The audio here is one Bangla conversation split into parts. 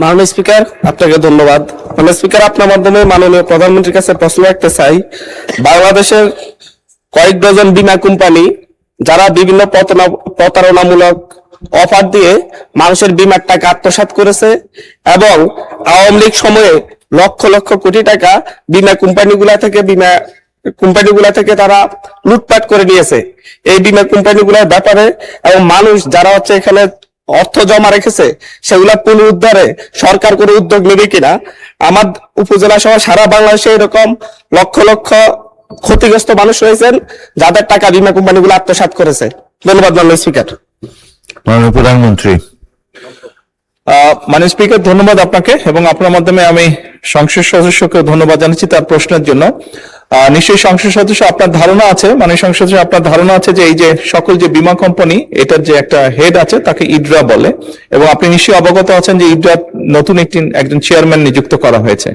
মাননীয় স্পিকার, আপনাকে ধন্যবাদ। মাননীয় স্পিকার, আপনার মাধ্যমে মাননীয় প্রধানমন্ত্রীর কাছে প্রশ্ন রাখতে চাই। বাংলাদেশের কয়েক ডজন বীমা কোম্পানি যারা বিভিন্ন প্রতারণামূলক অফার দিয়ে মানুষের বীমার টাকা আত্মসাৎ করেছে এবং আওয়ামী লীগ সময়ে লক্ষ লক্ষ কোটি টাকা বীমা কোম্পানিগুলা থেকে তারা লুটপাট করে নিয়েছে। এই বীমা কোম্পানিগুলোর ব্যাপারে এবং মানুষ যারা এখানে অর্থ জমা রেখেছে সেগুলা পুনরুদ্ধারে সরকার কোনো উদ্যোগ নেবে কিনা। আমার উপজেলা সহ সারা বাংলাদেশে এরকম লক্ষ লক্ষ ক্ষতিগ্রস্ত মানুষ রয়েছেন যাদের টাকা বীমা কোম্পানিগুলো আত্মসাৎ করেছে। ধন্যবাদ মাননীয় স্পিকার। মাননীয় প্রধানমন্ত্রী। মাননীয় স্পিকার, ধন্যবাদ আপনাকে এবং আপনার মাধ্যমে আমি সংসদ সদস্যকে ধন্যবাদ জানাচ্ছি তার প্রশ্নের জন্য। নিশ্চয়ই সংসদ সদস্য আপনার ধারণা আছে, মাননীয় সংসদ সদস্য আপনার ধারণা আছে যে এই যে সকল যে বীমা কোম্পানি এটার যে একটা হেড আছে তাকে ইডরা বলে এবং আপনি নিশ্চয়ই অবগত আছেন যে ইডরা নতুন একজন চেয়ারম্যান নিযুক্ত করা হয়েছে।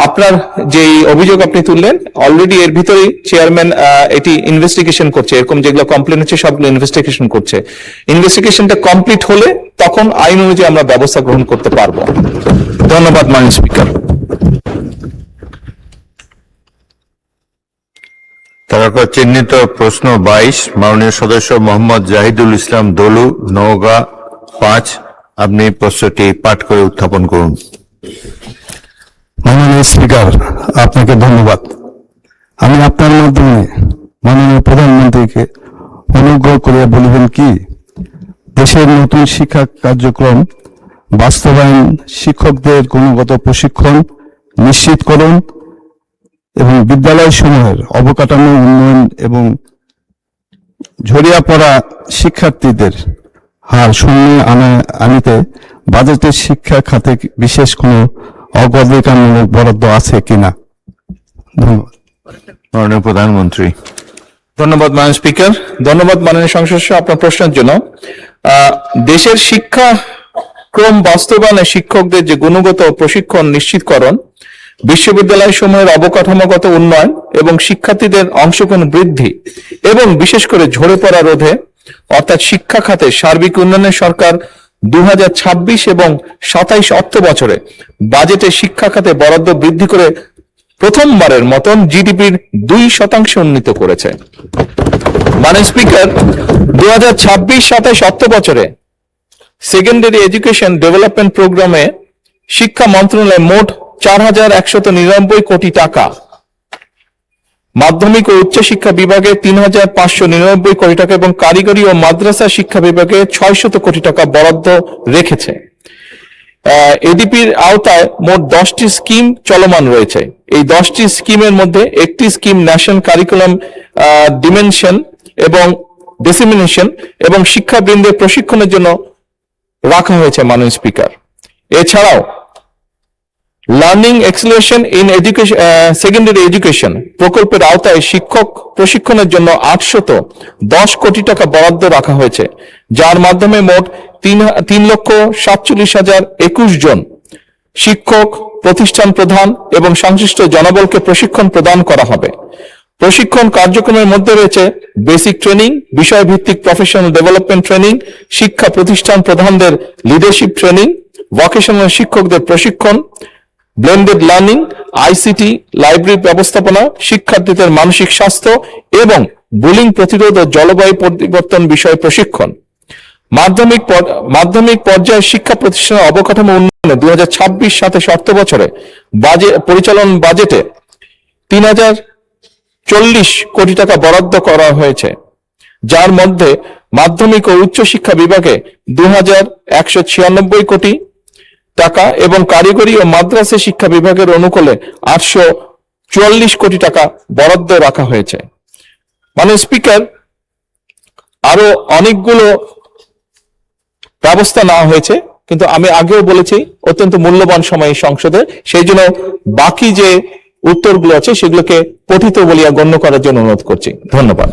আপনার যে অভিযোগ আপনি তুললেন অলরেডি এর ভিতরেই চেয়ারম্যান এটি ইনভেস্টিগেশন করছে, এরকম যেগুলো কমপ্লেন হচ্ছে সবগুলো ইনভেস্টিগেশন করছে। ইনভেস্টিগেশনটা কমপ্লিট হলে তখন আইন অনুযায়ী আমরা ব্যবস্থা গ্রহণ করতে পারবো। ধন্যবাদ মাননীয় স্পিকার। তারপর চিহ্নিত প্রশ্ন 22 মাননীয় সদস্য মোহাম্মদ জাহিদুল ইসলাম দলু, নওগাঁ 5। আপনি প্রশ্নটি পাঠ করে উত্থাপন করুন। মাননীয় স্পিকার, আপনাকে ধন্যবাদ। আমি আপনার মাধ্যমে মাননীয় প্রধানমন্ত্রীকে অনুগ্রহ করিয়া বলিবেন কি, দেশের নতুন শিক্ষা কার্যক্রম বাস্তবায়ন, শিক্ষকদের গুণগত প্রশিক্ষণ নিশ্চিতকরণ এবং বিদ্যালয় সমূহের অবকাঠামো উন্নয়ন এবং ঝরিয়া পড়া শিক্ষার্থীদের হার শূন্যে আনিতে বাজেটের শিক্ষা খাতে বিশেষ কোনো অগ্রাধিকারমূলক বরাদ্দ আছে কিনা? ধন্যবাদ। মাননীয় প্রধানমন্ত্রী। ধন্যবাদ মাননীয় স্পিকার, ধন্যবাদ মাননীয় সংসদ সদস্য আপনার প্রশ্নের জন্য। দেশের শিক্ষা ক্রম বাস্তবায়নে শিক্ষকদের যে গুণগত প্রশিক্ষণ নিশ্চিতকরণ, বিশ্ববিদ্যালয় সমূহের অবকাঠামোগত উন্নয়ন এবং শিক্ষার্থীদের অংশগ্রহণ বৃদ্ধি এবং বিশেষ করে ঝরে পড়া রোধে অর্থাৎ শিক্ষা খাতে সার্বিক উন্নয়নে সরকার 2026 এবং 27 অর্থ বছরে বাজেটে শিক্ষা খাতে বরাদ্দ বৃদ্ধি করে প্রথমবারের মতন জিডিপির 2% উন্নীত করেছে। মাননীয় স্পিকার, 2026-27 অর্থ বছরে সেকেন্ডারি এডুকেশন ডেভেলপমেন্ট প্রোগ্রামে শিক্ষা মন্ত্রণালয় মোট 4199 কোটি টাকা, মাধ্যমিক ও উচ্চ শিক্ষা বিভাগে 3599 কোটি টাকা এবং কারিগরি ও মাদ্রাসা শিক্ষা বিভাগে 600 কোটি টাকা বরাদ্দ রেখেছে। এডিপির আওতায় মোট 10টি স্কিম চলমান রয়েছে। এই 10টি স্কিমের মধ্যে একটি স্কিম ন্যাশনাল কারিকুলাম ডিমেনশন এবং ডিসেমিনেশন এবং শিক্ষাবৃন্দের প্রশিক্ষণের জন্য রাখা হয়েছে মাননীয় স্পিকার। এছাড়াও learning acceleration in education secondary education প্রকল্পের আওতায় শিক্ষক প্রশিক্ষণের জন্য 810 কোটি টাকা বরাদ্দ রাখা হয়েছে, যার মাধ্যমে মোট 3,47,021 জন শিক্ষক, প্রতিষ্ঠান প্রধান এবং সংশ্লিষ্ট জনবলকে প্রশিক্ষণ প্রদান করা হবে। প্রশিক্ষণ কার্যক্রমের মধ্যে রয়েছে বেসিক ট্রেনিং, বিষয়ভিত্তিক প্রফেশনাল ডেভেলপমেন্ট ট্রেনিং, শিক্ষা প্রতিষ্ঠান প্রধানদের লিডারশিপ ট্রেনিং, ভোকেশনাল শিক্ষকদের প্রশিক্ষণ, ব্লেন্ডেড লার্নিং, আইসিটি, লাইব্রেরি ব্যবস্থাপনা, শিক্ষার্থীদের মানসিক স্বাস্থ্য এবং বুলিং প্রতিরোধ ও জলবায়ু পরিবর্তন বিষয়ে প্রশিক্ষণ। মাধ্যমিক পর্যায়ে শিক্ষা প্রতিষ্ঠানের অবকাঠামো উন্নয়নে 2026-27 অর্থ বছরে পরিচালন বাজেটে 3040 কোটি টাকা বরাদ্দ করা হয়েছে, যার মধ্যে মাধ্যমিক ও উচ্চ শিক্ষা বিভাগে 2196 কোটি টাকা এবং কারিগরি ও মাদ্রাসা শিক্ষা বিভাগের অনুকূলে 844 কোটি টাকা বরাদ্দ রাখা হয়েছে। মাননীয় স্পিকার, আরো অনেকগুলো ব্যবস্থা নেওয়া হয়েছে, কিন্তু আমি আগেও বলেছি অত্যন্ত মূল্যবান সময় সংসদে, সেই জন্য বাকি যে উত্তরগুলো আছে সেগুলোকে পঠিত বলিয়া গণ্য করার জন্য অনুরোধ করছি। ধন্যবাদ।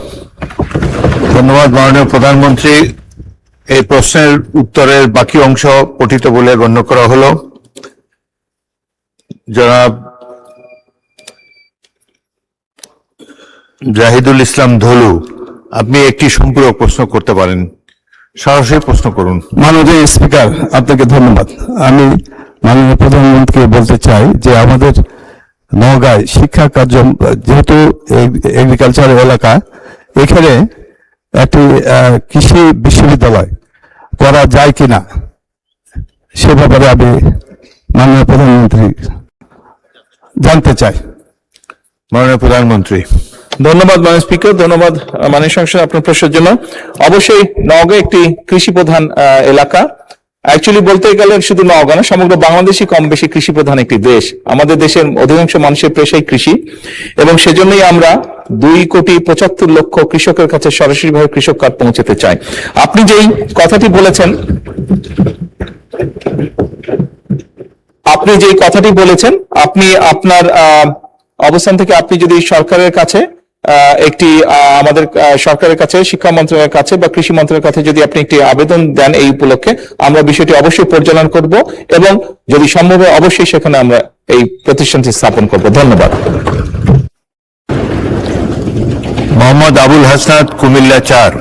ধন্যবাদ মাননীয় প্রধানমন্ত্রী। এই প্রশ্নের উত্তরের বাকি অংশ পঠিত বলে গণ্য করা হলো। জনাব জাহিদুল ইসলাম ধলু, আপনি একটি সম্পূরক প্রশ্ন করতে পারেন। সরাসরি প্রশ্ন করুন। মাননীয় স্পিকার, আপনাকে ধন্যবাদ। আমি মাননীয় প্রধানমন্ত্রীকে বলতে চাই যে আমাদের নওগাঁয় শিক্ষা কার্য, যেহেতু এগ্রিকালচার এলাকা, এখানে একটি কৃষি বিশ্ববিদ্যালয় করা যায় কিনা সে ব্যাপারে আমি মাননীয় প্রধানমন্ত্রী জানতে চাই। মাননীয় প্রধানমন্ত্রী। ধন্যবাদ মাননীয় স্পিকার, ধন্যবাদ মাননীয় সংসদ আপনার প্রশ্নের জন্য। অবশ্যই নওগাঁ একটি কৃষি প্রধান এলাকা। অ্যাকচুয়ালি বলতে গেলে শুধু নওগাঁ না, সমগ্র বাংলাদেশই কম বেশি কৃষি প্রধান একটি দেশ। আমাদের দেশের অধিকাংশ মানুষের পেশাই কৃষি, এবং সেজন্যই আমরা 2,75,00,000 কৃষকের কাছে সরাসরিভাবে কৃষক কার্ড পৌঁছাতে চাই। আপনি যেই কথাটি বলেছেন, আপনি আপনার অবস্থান থেকে আপনি যদি সরকারের কাছে আমাদের সরকারের কাছে, শিক্ষা মন্ত্রণালয়ের কাছে বা কৃষি মন্ত্রণালয়ের কাছে যদি আপনি একটি আবেদন দেন এই উপলক্ষে, আমরা বিষয়টি অবশ্যই পর্যালোচনা করব এবং যদি সম্ভব হয় অবশ্যই সেখানে আমরা এই প্রতিষ্ঠানটি স্থাপন করব। ধন্যবাদ। মোহাম্মদ আবুল হাসনাত, কুমিল্লা 4।